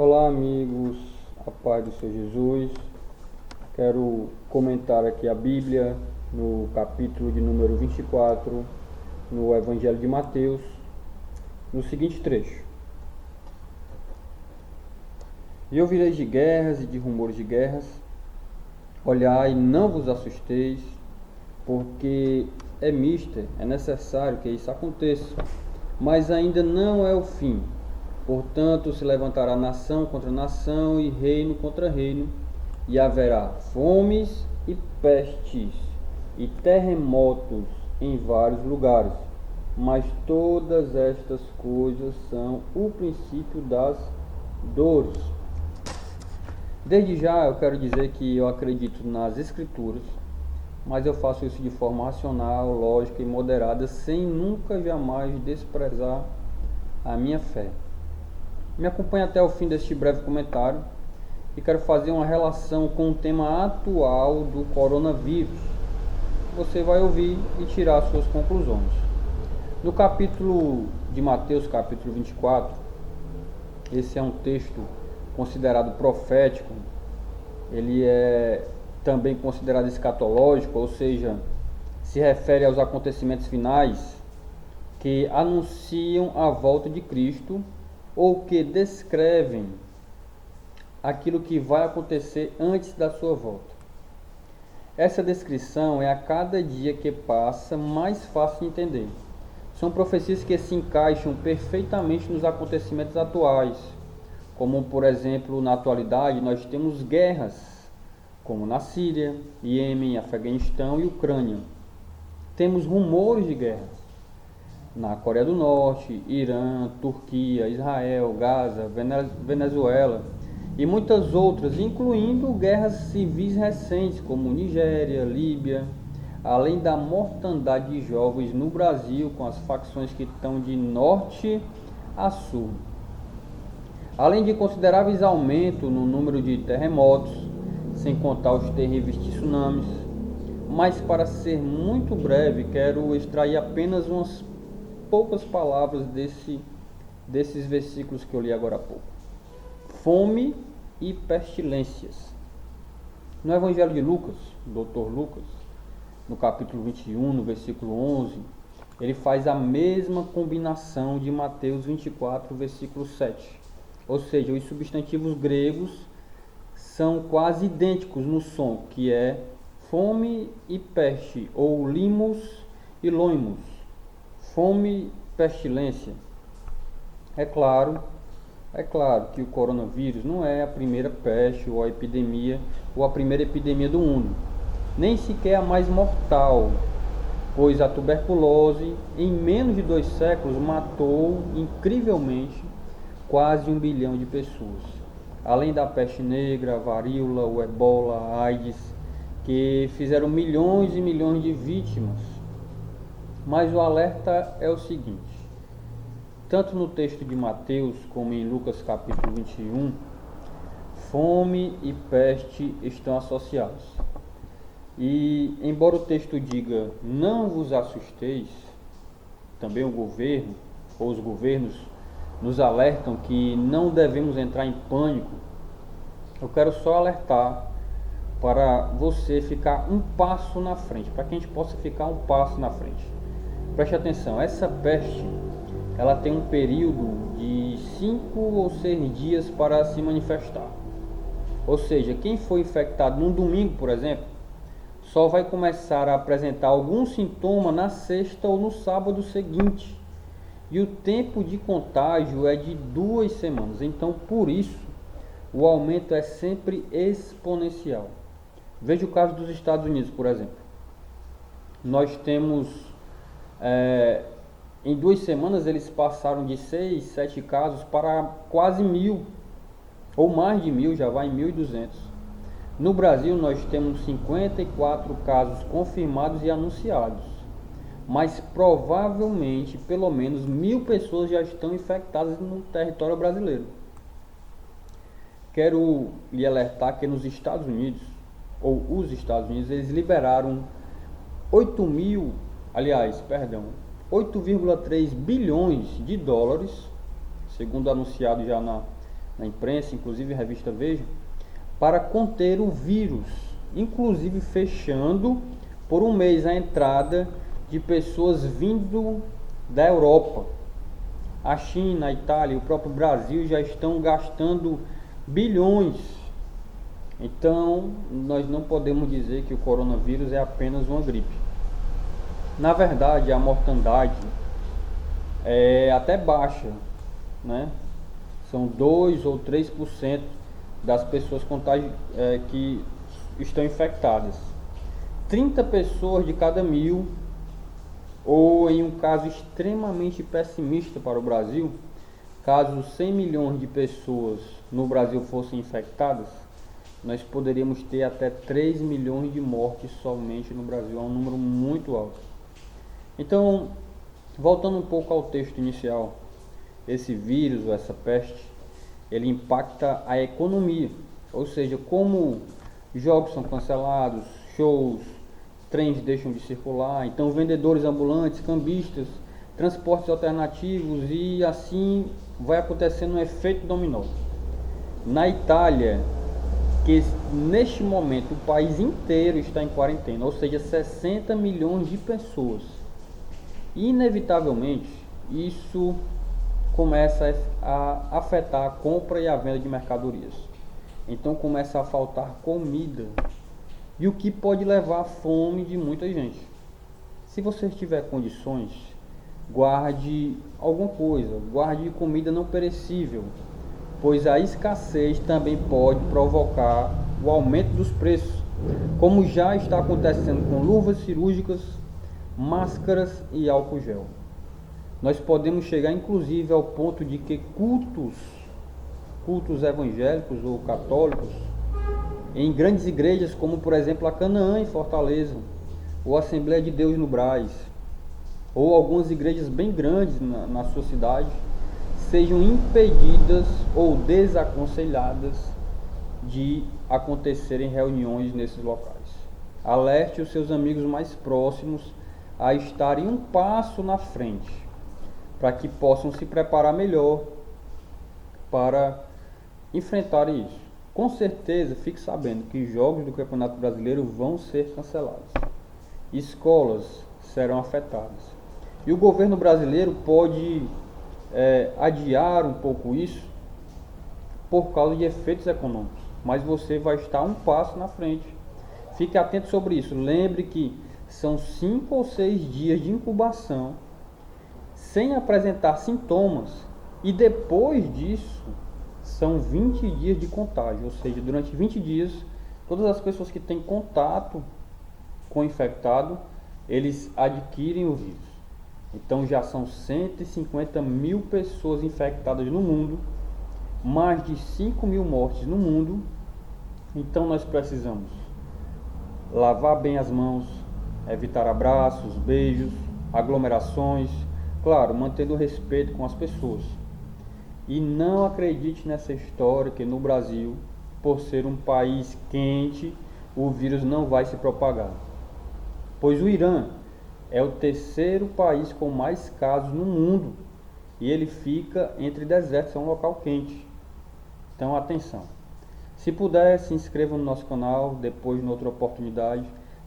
Olá, amigos, a paz do Senhor Jesus. Quero comentar aqui a Bíblia no capítulo de número 24, no Evangelho de Mateus, no seguinte trecho: E ouvireis de guerras e de rumores de guerras, olhai, não vos assusteis, porque é necessário que isso aconteça, mas ainda não é o fim. Portanto, se levantará nação contra nação e reino contra reino, e haverá fomes e pestes e terremotos em vários lugares. Mas todas estas coisas são o princípio das dores. Desde já eu quero dizer que eu acredito nas Escrituras, mas eu faço isso de forma racional, lógica e moderada, sem nunca jamais desprezar a minha fé. Me acompanhe até o fim deste breve comentário e quero fazer uma relação com o tema atual do coronavírus. Você vai ouvir e tirar suas conclusões. No capítulo de Mateus, capítulo 24, esse é um texto considerado profético, ele é também considerado escatológico, ou seja, se refere aos acontecimentos finais que anunciam a volta de Cristo ou que descrevem aquilo que vai acontecer antes da sua volta. Essa descrição é a cada dia que passa mais fácil de entender. São profecias que se encaixam perfeitamente nos acontecimentos atuais, como por exemplo, na atualidade nós temos guerras, como na Síria, Iêmen, Afeganistão e Ucrânia. Temos rumores de guerras na Coreia do Norte, Irã, Turquia, Israel, Gaza, Venezuela e muitas outras, incluindo guerras civis recentes como Nigéria, Líbia, além da mortandade de jovens no Brasil com as facções que estão de norte a sul. Além de consideráveis aumentos no número de terremotos, sem contar os terríveis tsunamis. Mas para ser muito breve, quero extrair apenas umas poucas palavras desses versículos que eu li agora há pouco. Fome e pestilências. No Evangelho de Lucas, Dr. Lucas, no capítulo 21, no versículo 11, ele faz a mesma combinação de Mateus 24, versículo 7. Ou seja, os substantivos gregos são quase idênticos no som, que é fome e peste, ou limos e loimos. Fome, pestilência. É claro que o coronavírus não é a primeira peste ou a primeira epidemia do mundo, nem sequer a mais mortal, pois a tuberculose em menos de 2 séculos matou incrivelmente quase 1 bilhão de pessoas, além da peste negra, a varíola, o ebola, a AIDS, que fizeram milhões e milhões de vítimas. Mas o alerta é o seguinte: tanto no texto de Mateus como em Lucas capítulo 21, fome e peste estão associados. E embora o texto diga não vos assusteis, também o governo ou os governos nos alertam que não devemos entrar em pânico. Eu quero só alertar para você ficar um passo na frente, para que a gente possa ficar um passo na frente. Preste atenção, essa peste, ela tem um período de 5 ou 6 dias para se manifestar. Ou seja, quem foi infectado num domingo, por exemplo, só vai começar a apresentar algum sintoma na sexta ou no sábado seguinte. E o tempo de contágio é de 2 semanas. Então, por isso, o aumento é sempre exponencial. Veja o caso dos Estados Unidos, por exemplo. Nós temos, em 2 semanas, eles passaram de 6, 7 casos para quase 1.000, ou mais de 1.000, já vai em 1.200. No Brasil, nós temos 54 casos confirmados e anunciados, mas provavelmente pelo menos 1.000 pessoas já estão infectadas no território brasileiro. Quero lhe alertar que nos Estados Unidos, os Estados Unidos, eles liberaram 8,3 bilhões de dólares, segundo anunciado já na imprensa, inclusive a revista Veja, para conter o vírus, inclusive fechando por um mês a entrada de pessoas vindo da Europa. A China, a Itália e o próprio Brasil já estão gastando bilhões. Então, nós não podemos dizer que o coronavírus é apenas uma gripe. Na verdade, a mortandade é até baixa, né? São 2 ou 3% das pessoas que estão infectadas. 30 pessoas de cada 1.000, ou em um caso extremamente pessimista para o Brasil, caso 100 milhões de pessoas no Brasil fossem infectadas, nós poderíamos ter até 3 milhões de mortes somente no Brasil. É um número muito alto. Então, voltando um pouco ao texto inicial, esse vírus, ou essa peste, ele impacta a economia, ou seja, como jogos são cancelados, shows, trens deixam de circular, então vendedores ambulantes, cambistas, transportes alternativos, e assim vai acontecendo um efeito dominó. Na Itália, que neste momento o país inteiro está em quarentena, ou seja, 60 milhões de pessoas, inevitavelmente isso começa a afetar a compra e a venda de mercadorias. Então começa a faltar comida, e o que pode levar à fome de muita gente. Se você tiver condições, guarde alguma coisa, guarde comida não perecível, pois a escassez também pode provocar o aumento dos preços, como já está acontecendo com luvas cirúrgicas, máscaras e álcool gel. Nós podemos chegar inclusive ao ponto de que cultos evangélicos ou católicos, em grandes igrejas como por exemplo a Canaã em Fortaleza, ou a Assembleia de Deus no Brás, ou algumas igrejas bem grandes na sua cidade, sejam impedidas ou desaconselhadas de acontecerem reuniões nesses locais. Alerte os seus amigos mais próximos a estarem um passo na frente, para que possam se preparar melhor para enfrentar isso. Com certeza, fique sabendo que jogos do Campeonato Brasileiro vão ser cancelados. Escolas serão afetadas. E o governo brasileiro pode adiar um pouco isso por causa de efeitos econômicos. Mas você vai estar um passo na frente. Fique atento sobre isso. Lembre que são 5 ou 6 dias de incubação sem apresentar sintomas. E depois disso, são 20 dias de contágio, ou seja, durante 20 dias, todas as pessoas que têm contato com o infectado, eles adquirem o vírus. Então já são 150 mil pessoas infectadas no mundo, mais de 5 mil mortes no mundo. Então nós precisamos lavar bem as mãos, evitar abraços, beijos, aglomerações, claro, mantendo o respeito com as pessoas. E não acredite nessa história que no Brasil, por ser um país quente, o vírus não vai se propagar. Pois o Irã é o 3º país com mais casos no mundo, e ele fica entre desertos, é um local quente. Então atenção. Se puder, se inscreva no nosso canal, depois, em outra oportunidade,